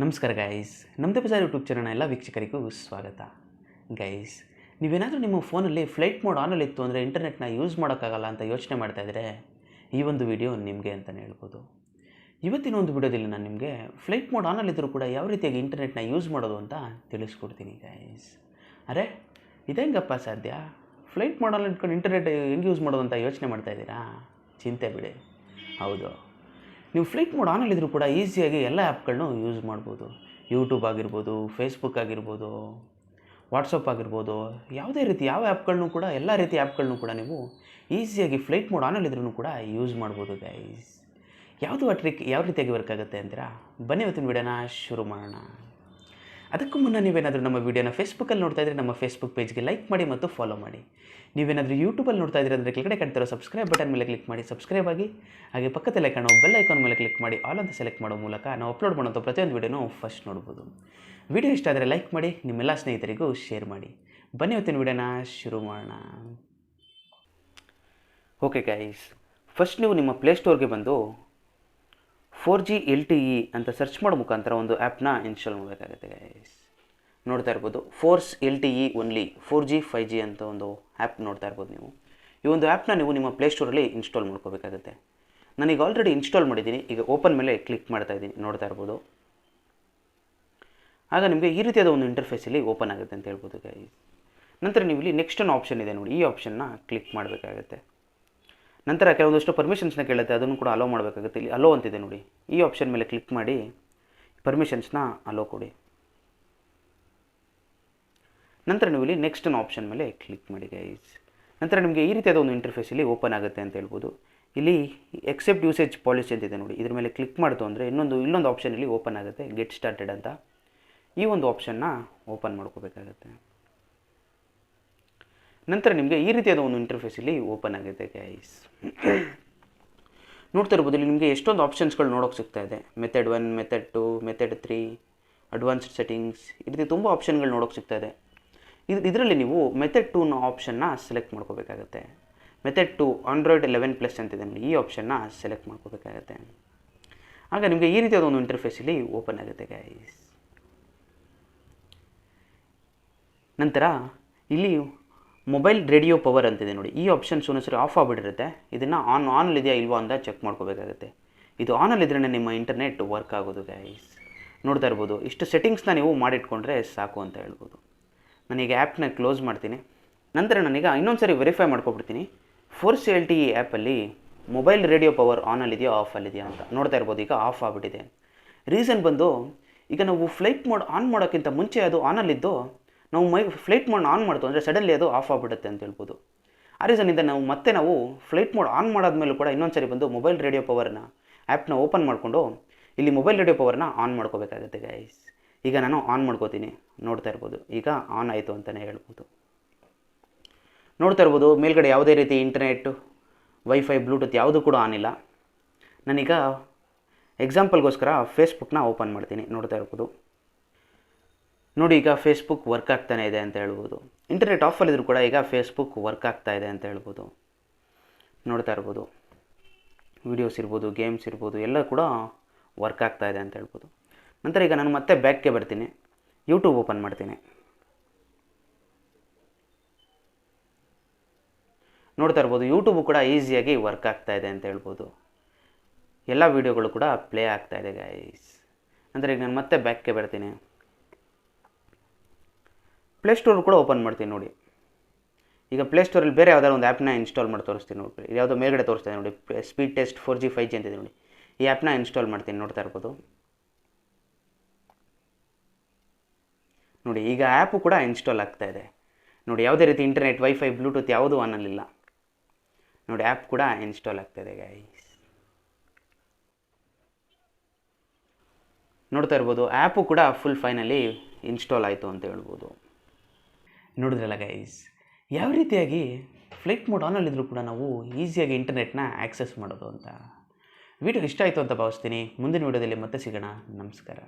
ನಮಸ್ಕಾರ ಗೈಸ್, ನಮ್ಮದೇ ಬಜಾರ್ ಯೂಟ್ಯೂಬ್ ಚಾನಲ್ನ ಎಲ್ಲ ವೀಕ್ಷಕರಿಗೂ ಸ್ವಾಗತ. ಗೈಸ್, ನೀವೇನಾದರೂ ನಿಮ್ಮ ಫೋನಲ್ಲಿ ಫ್ಲೈಟ್ ಮೋಡ್ ಆನಲ್ಲಿತ್ತು ಅಂದರೆ ಇಂಟರ್ನೆಟ್ನ ಯೂಸ್ ಮಾಡೋಕ್ಕಾಗಲ್ಲ ಅಂತ ಯೋಚನೆ ಮಾಡ್ತಾಯಿದ್ರೆ ಈ ಒಂದು ವಿಡಿಯೋ ನಿಮಗೆ ಅಂತಲೇ ಹೇಳ್ಬೋದು. ಇವತ್ತಿನ ಒಂದು ವಿಡಿಯೋದಲ್ಲಿ ನಾನು ನಿಮಗೆ ಫ್ಲೈಟ್ ಮೋಡ್ ಆನಲ್ಲಿದ್ದರೂ ಕೂಡ ಯಾವ ರೀತಿಯಾಗಿ ಇಂಟರ್ನೆಟ್ನ ಯೂಸ್ ಮಾಡೋದು ಅಂತ ತಿಳಿಸ್ಕೊಡ್ತೀನಿ ಗೈಸ್. ಅರೆ ಇದೆಂಗಪ್ಪ ಸಾಧ್ಯ? ಫ್ಲೈಟ್ ಮೋಡ್ ಆನಲ್ಲಿ ಇಟ್ಕೊಂಡು ಇಂಟರ್ನೆಟ್ ಹೆಂಗೆ ಯೂಸ್ ಮಾಡೋದು ಅಂತ ಯೋಚನೆ ಮಾಡ್ತಾಯಿದ್ದೀರಾ? ಚಿಂತೆ ಬಿಡಿ. ಹೌದು, ನೀವು ಫ್ಲೈಟ್ ಮೋಡ್ ಆನಲ್ಲಿದ್ದರೂ ಕೂಡ ಈಸಿಯಾಗಿ ಎಲ್ಲ ಆ್ಯಪ್ಗಳನ್ನೂ ಯೂಸ್ ಮಾಡ್ಬೋದು. ಯೂಟ್ಯೂಬ್ ಆಗಿರ್ಬೋದು, ಫೇಸ್ಬುಕ್ ಆಗಿರ್ಬೋದು, ವಾಟ್ಸಪ್ ಆಗಿರ್ಬೋದು, ಯಾವುದೇ ರೀತಿ ಯಾವ ಆ್ಯಪ್ಗಳನ್ನೂ ಕೂಡ ಎಲ್ಲ ರೀತಿ ಆ್ಯಪ್ಗಳನ್ನೂ ಕೂಡ ನೀವು ಈಸಿಯಾಗಿ ಫ್ಲೈಟ್ ಮೋಡ್ ಆನಲ್ಲಿದ್ರೂ ಕೂಡ ಯೂಸ್ ಮಾಡ್ಬೋದು ಗೈಸ್. ಯಾವುದು ಟ್ರಿಕ್ ಯಾವ ರೀತಿಯಾಗಿ ವರ್ಕ್ ಆಗುತ್ತೆ ಅಂತೀರಾ? ಬನ್ನಿ ಇವತ್ತಿನ ವಿಡಿಯೋನ ಶುರು ಮಾಡೋಣ. ಅದಕ್ಕೂ ಮುನ್ನ ನೀವೇನಾದರೂ ನಮ್ಮ ವೀಡಿಯೋನ ಫೇಸ್ಬುಕ್ಕಲ್ಲಿ ನೋಡ್ತಾ ಇದ್ದರೆ ನಮ್ಮ ಫೇಸ್ಬುಕ್ ಪೇಜ್ಗೆ ಲೈಕ್ ಮಾಡಿ ಮತ್ತು ಫಾಲೋ ಮಾಡಿ. ನೀವೇನಾದರೂ ಯೂಟ್ಯೂಬಲ್ಲಿ ನೋಡ್ತಾ ಇದ್ದೀರ ಅಂದರೆ ಕೆಳಗಡೆ ಕಾಣ್ತಿರೋ ಸಬ್ಸ್ಕ್ರೈಬ್ ಬಟನ್ ಮೇಲೆ ಕ್ಲಿಕ್ ಮಾಡಿ ಸಬ್ಸ್ಕ್ರೈಬ್ ಆಗಿ. ಹಾಗೆ ಪಕ್ಕದಲ್ಲೇ ಕಾಣೋ ಬೆಲ್ ಐಕಾನ್ ಮೇಲೆ ಕ್ಲಿಕ್ ಮಾಡಿ ಆಲ್ ಅಂತ ಸೆಲೆಕ್ಟ್ ಮಾಡೋ ಮೂಲಕ ನಾವು ಅಪ್ಲೋಡ್ ಮಾಡೋಂಥ ಪ್ರತಿಯೊಂದು ವೀಡಿಯೋನೂ ಫಸ್ಟ್ ನೋಡ್ಬೋದು. ವಿಡಿಯೋ ಇಷ್ಟ ಆದರೆ ಲೈಕ್ ಮಾಡಿ, ನಿಮ್ಮೆಲ್ಲ ಸ್ನೇಹಿತರಿಗೂ ಶೇರ್ ಮಾಡಿ. ಬನ್ನಿ ಇವತ್ತಿನ ವಿಡಿಯೋನ ಶುರು ಮಾಡೋಣ. ಓಕೆ ಗೈಸ್, ಫಸ್ಟ್ ನೀವು ನಿಮ್ಮ ಪ್ಲೇಸ್ಟೋರ್ಗೆ ಬಂದು 4G LTE ಅಂತ ಸರ್ಚ್ ಮಾಡೋ ಮುಖಾಂತರ ಒಂದು ಆ್ಯಪ್ನ ಇನ್ಸ್ಟಾಲ್ ಮಾಡಬೇಕಾಗುತ್ತೆ ಗೈಸ್. ನೋಡ್ತಾ ಇರ್ಬೋದು, force LTE only 4G 5G ಅಂತ ಒಂದು ಆ್ಯಪ್ ನೋಡ್ತಾ ಇರ್ಬೋದು ನೀವು. ಈ ಒಂದು ಆ್ಯಪ್ನ ನೀವು ನಿಮ್ಮ ಪ್ಲೇಸ್ಟೋರಲ್ಲಿ ಇನ್ಸ್ಟಾಲ್ ಮಾಡ್ಕೋಬೇಕಾಗುತ್ತೆ. ನಾನೀಗ ಆಲ್ರೆಡಿ ಇನ್ಸ್ಟಾಲ್ ಮಾಡಿದ್ದೀನಿ. ಈಗ ಓಪನ್ ಮೇಲೆ ಕ್ಲಿಕ್ ಮಾಡ್ತಾ ಇದ್ದೀನಿ, ನೋಡ್ತಾ ಇರ್ಬೋದು. ಆಗ ನಿಮಗೆ ಈ ರೀತಿಯಾದ ಒಂದು ಇಂಟರ್ಫೇಸಲ್ಲಿ ಓಪನ್ ಆಗುತ್ತೆ ಅಂತ ಹೇಳ್ಬೋದು ಗೈಸ್. ನಂತರ ನೀವು ಇಲ್ಲಿ ನೆಕ್ಸ್ಟ್ ಒಂದು ಆಪ್ಷನ್ ಇದೆ ನೋಡಿ, ಈ ಆಪ್ಷನ್ನ ಕ್ಲಿಕ್ ಮಾಡಬೇಕಾಗುತ್ತೆ. ನಂತರ ಕೆಲವೊಂದಷ್ಟು ಪರ್ಮಿಷನ್ಸ್ನ ಕೇಳುತ್ತೆ, ಅದನ್ನು ಕೂಡ ಅಲೋ ಮಾಡಬೇಕಾಗುತ್ತೆ. ಇಲ್ಲಿ ಅಲೋ ಅಂತಿದೆ ನೋಡಿ, ಈ ಆಪ್ಷನ್ ಮೇಲೆ ಕ್ಲಿಕ್ ಮಾಡಿ ಪರ್ಮಿಷನ್ಸ್ನ ಅಲೋ ಕೊಡಿ. ನಂತರ ನೀವು ಇಲ್ಲಿ ನೆಕ್ಸ್ಟ್ ಅನ್ನೋ ಆಪ್ಷನ್ ಮೇಲೆ ಕ್ಲಿಕ್ ಮಾಡಿ ಗೈಸ್. ನಂತರ ನಿಮಗೆ ಈ ರೀತಿಯಾದ ಒಂದು ಇಂಟರ್ಫೇಸಲ್ಲಿ ಓಪನ್ ಆಗುತ್ತೆ ಅಂತ ಹೇಳ್ಬೋದು. ಇಲ್ಲಿ ಎಕ್ಸೆಪ್ಟ್ ಯೂಸೇಜ್ ಪಾಲಿಸಿ ಅಂತಿದೆ ನೋಡಿ, ಇದ್ರ ಮೇಲೆ ಕ್ಲಿಕ್ ಮಾಡ್ತು ಅಂದರೆ ಇಲ್ಲೊಂದು ಆಪ್ಷನ್ ಇಲ್ಲಿ ಓಪನ್ ಆಗುತ್ತೆ, ಗೆಟ್ ಸ್ಟಾರ್ಟೆಡ್ ಅಂತ. ಈ ಒಂದು ಆಪ್ಷನ್ನ ಓಪನ್ ಮಾಡ್ಕೋಬೇಕಾಗತ್ತೆ. ನಂತರ ನಿಮಗೆ ಈ ರೀತಿಯಾದ ಒಂದು ಇಂಟರ್ಫೇಸಲ್ಲಿ ಓಪನ್ ಆಗುತ್ತೆ ಗೈಸ್. ನೋಡ್ತಾ ಇರ್ಬೋದು, ಇಲ್ಲಿ ನಿಮಗೆ ಎಷ್ಟೊಂದು ಆಪ್ಷನ್ಸ್ಗಳು ನೋಡೋಕೆ ಸಿಗ್ತಾ ಇದೆ. Method 1, method 2, method 3, advanced settings, ಈ ರೀತಿ ತುಂಬ ಆಪ್ಷನ್ಗಳು ನೋಡೋಕೆ ಸಿಗ್ತಾ ಇದೆ. ಇದರಲ್ಲಿ ನೀವು ಮೆಥಡ್ 2 ಆಪ್ಷನ್ನ ಸೆಲೆಕ್ಟ್ ಮಾಡ್ಕೋಬೇಕಾಗತ್ತೆ. ಮೆಥಡ್ 2 ಆಂಡ್ರಾಯ್ಡ್ 11+ ಅಂತಿದೆ ನೋಡಿ, ಈ ಆಪ್ಷನ್ನ ಸೆಲೆಕ್ಟ್ ಮಾಡ್ಕೋಬೇಕಾಗತ್ತೆ. ಆಗ ನಿಮಗೆ ಈ ರೀತಿಯಾದ ಒಂದು ಇಂಟರ್ಫೇಸಲ್ಲಿ ಓಪನ್ ಆಗುತ್ತೆ ಗೈಸ್. ನಂತರ ಇಲ್ಲಿ ಮೊಬೈಲ್ ರೇಡಿಯೋ ಪವರ್ ಅಂತಿದೆ ನೋಡಿ, ಈ ಆಪ್ಷನ್ಸ್ ಒಂದೊಂದ್ಸರಿ ಆಫ್ ಆಗಿಬಿಟ್ಟಿರುತ್ತೆ. ಇದನ್ನು ಆನಲ್ಲಿದೆಯಾ ಇಲ್ವಾ ಅಂತ ಚೆಕ್ ಮಾಡ್ಕೋಬೇಕಾಗುತ್ತೆ. ಇದು ಆನಲ್ಲಿದ್ರೇ ನಿಮ್ಮ ಇಂಟರ್ನೆಟ್ ವರ್ಕ್ ಆಗೋದು ಗೈಸ್. ನೋಡ್ತಾ ಇರ್ಬೋದು, ಇಷ್ಟು ಸೆಟ್ಟಿಂಗ್ಸ್ನ ನೀವು ಮಾಡಿಟ್ಕೊಂಡ್ರೆ ಸಾಕು ಅಂತ ಹೇಳ್ಬೋದು. ನಾನೀಗ ಆ್ಯಪ್ನ ಕ್ಲೋಸ್ ಮಾಡ್ತೀನಿ. ನಂತರ ನಾನೀಗ ಇನ್ನೊಂದು ಸರಿ ವೆರಿಫೈ ಮಾಡ್ಕೊಬಿಡ್ತೀನಿ, ಫೋರ್ಸ್ LTE ಆ್ಯಪಲ್ಲಿ ಮೊಬೈಲ್ ರೇಡಿಯೋ ಪವರ್ ಆನಲ್ಲಿದೆಯಾ ಆಫಲ್ಲಿದೆಯಾ ಅಂತ. ನೋಡ್ತಾ ಇರ್ಬೋದು, ಈಗ ಆಫ್ ಆಗಿಬಿಟ್ಟಿದೆ. ರೀಸನ್ ಬಂದು, ಈಗ ನಾವು ಫ್ಲೈಟ್ ಮೋಡ್ ಆನ್ ಮಾಡೋಕ್ಕಿಂತ ಮುಂಚೆ ಅದು ಆನಲ್ಲಿದ್ದು ನಾವು ಫ್ಲೈಟ್ ಮೋಡ್ ಆನ್ ಮಾಡ್ತು ಅಂದರೆ ಸಡನ್ಲಿ ಅದು ಆಫ್ ಆಗಿಬಿಡುತ್ತೆ ಅಂತ ಹೇಳ್ಬೋದು. ಆ ರೀಸನಿಂದ ನಾವು ಫ್ಲೈಟ್ ಮೋಡ್ ಆನ್ ಮಾಡಾದ್ಮೇಲೂ ಕೂಡ ಇನ್ನೊಂದು ಸರಿ ಬಂದು ಮೊಬೈಲ್ ರೇಡಿಯೋ ಪವರ್ನ ಆ್ಯಪ್ನ ಓಪನ್ ಮಾಡಿಕೊಂಡು ಇಲ್ಲಿ ಮೊಬೈಲ್ ರೇಡಿಯೋ ಪವರ್ನ ಆನ್ ಮಾಡ್ಕೋಬೇಕಾಗುತ್ತೆ ಗೈಸ್. ಈಗ ನಾನು ಆನ್ ಮಾಡ್ಕೋತೀನಿ, ನೋಡ್ತಾ ಇರ್ಬೋದು, ಈಗ ಆನ್ ಆಯಿತು ಅಂತಲೇ ಹೇಳ್ಬೋದು. ನೋಡ್ತಾ ಇರ್ಬೋದು, ಮೇಲ್ಗಡೆ ಯಾವುದೇ ರೀತಿ ಇಂಟರ್ನೆಟ್, ವೈಫೈ, ಬ್ಲೂಟೂತ್ ಯಾವುದೂ ಕೂಡ ಆನ್ ಇಲ್ಲ. ನಾನೀಗ ಎಕ್ಸಾಂಪಲ್ಗೋಸ್ಕರ ಫೇಸ್ಬುಕ್ನ ಓಪನ್ ಮಾಡ್ತೀನಿ. ನೋಡ್ತಾ ಇರ್ಬೋದು ನೋಡಿ, ಈಗ ಫೇಸ್ಬುಕ್ ವರ್ಕ್ ಆಗ್ತಾನೆ ಇದೆ ಅಂತ ಹೇಳ್ಬೋದು. ಇಂಟರ್ನೆಟ್ ಆಫಲ್ಲಿದ್ದರೂ ಕೂಡ ಈಗ ಫೇಸ್ಬುಕ್ ವರ್ಕ್ ಆಗ್ತಾ ಇದೆ ಅಂತ ಹೇಳ್ಬೋದು. ನೋಡ್ತಾ ಇರ್ಬೋದು, ವೀಡಿಯೋಸ್ ಇರ್ಬೋದು, ಗೇಮ್ಸ್ ಇರ್ಬೋದು, ಎಲ್ಲ ಕೂಡ ವರ್ಕ್ ಆಗ್ತಾ ಇದೆ ಅಂತ ಹೇಳ್ಬೋದು. ನಂತರ ಈಗ ನಾನು ಮತ್ತೆ ಬ್ಯಾಕ್ಗೆ ಬರ್ತೀನಿ, ಯೂಟ್ಯೂಬ್ ಓಪನ್ ಮಾಡ್ತೀನಿ. ನೋಡ್ತಾ ಇರ್ಬೋದು, ಯೂಟ್ಯೂಬು ಕೂಡ ಈಸಿಯಾಗಿ ವರ್ಕ್ ಆಗ್ತಾ ಇದೆ ಅಂತ ಹೇಳ್ಬೋದು. ಎಲ್ಲ ವೀಡಿಯೋಗಳು ಕೂಡ ಪ್ಲೇ ಆಗ್ತಾ ಇದೆ ಗೈಸ್. ನಂತರ ಈಗ ನಾನು ಮತ್ತೆ ಬ್ಯಾಕ್ಗೆ ಬರ್ತೀನಿ, ಪ್ಲೇಸ್ಟೋರ್ ಕೂಡ ಓಪನ್ ಮಾಡ್ತೀನಿ ನೋಡಿ. ಈಗ ಪ್ಲೇಸ್ಟೋರಲ್ಲಿ ಬೇರೆ ಯಾವುದಾದ್ರು ಒಂದು ಆ್ಯಪ್ನ ಇನ್ಸ್ಟಾಲ್ ಮಾಡಿ ತೋರಿಸ್ತೀನಿ ನೋಡಿ. ಯಾವುದೋ ಮೇಲ್ಗಡೆ ತೋರಿಸ್ತಾ ಇದೆ ನೋಡಿ, ಸ್ಪೀಡ್ ಟೆಸ್ಟ್ 4G 5G ಅಂತಿದೆ ನೋಡಿ, ಈ ಆ್ಯಪ್ನ ಇನ್ಸ್ಟಾಲ್ ಮಾಡ್ತೀನಿ. ನೋಡ್ತಾ ಇರ್ಬೋದು ನೋಡಿ, ಈಗ ಆ್ಯಪು ಕೂಡ ಇನ್ಸ್ಟಾಲ್ ಆಗ್ತಾ ಇದೆ ನೋಡಿ. ಯಾವುದೇ ರೀತಿ ಇಂಟರ್ನೆಟ್, ವೈಫೈ, ಬ್ಲೂಟೂತ್ ಯಾವುದೂ ಆನಲ್ಲಿಲ್ಲ ನೋಡಿ. ಆ್ಯಪ್ ಕೂಡ ಇನ್ಸ್ಟಾಲ್ ಆಗ್ತಾ ಇದೆ ಗೈಸ್. ನೋಡ್ತಾ ಇರ್ಬೋದು, ಆ್ಯಪು ಕೂಡ ಫುಲ್ ಫೈನಲಿ ಇನ್ಸ್ಟಾಲ್ ಆಯಿತು ಅಂತ ಹೇಳ್ಬೋದು. ನೋಡಿದ್ರಲ್ಲ ಗೈಸ್, ಯಾವ ರೀತಿಯಾಗಿ ಫ್ಲೈಟ್ ಮೋಡ್ ಆನಲ್ಲಿದ್ದರೂ ಕೂಡ ನಾವು ಈಸಿಯಾಗಿ ಇಂಟರ್ನೆಟ್ನ ಆ್ಯಕ್ಸೆಸ್ ಮಾಡೋದು ಅಂತ. ವಿಡಿಯೋ ಇಷ್ಟ ಆಯಿತು ಅಂತ ಭಾವಿಸ್ತೀನಿ. ಮುಂದಿನ ವಿಡಿಯೋದಲ್ಲಿ ಮತ್ತೆ ಸಿಗೋಣ. ನಮಸ್ಕಾರ.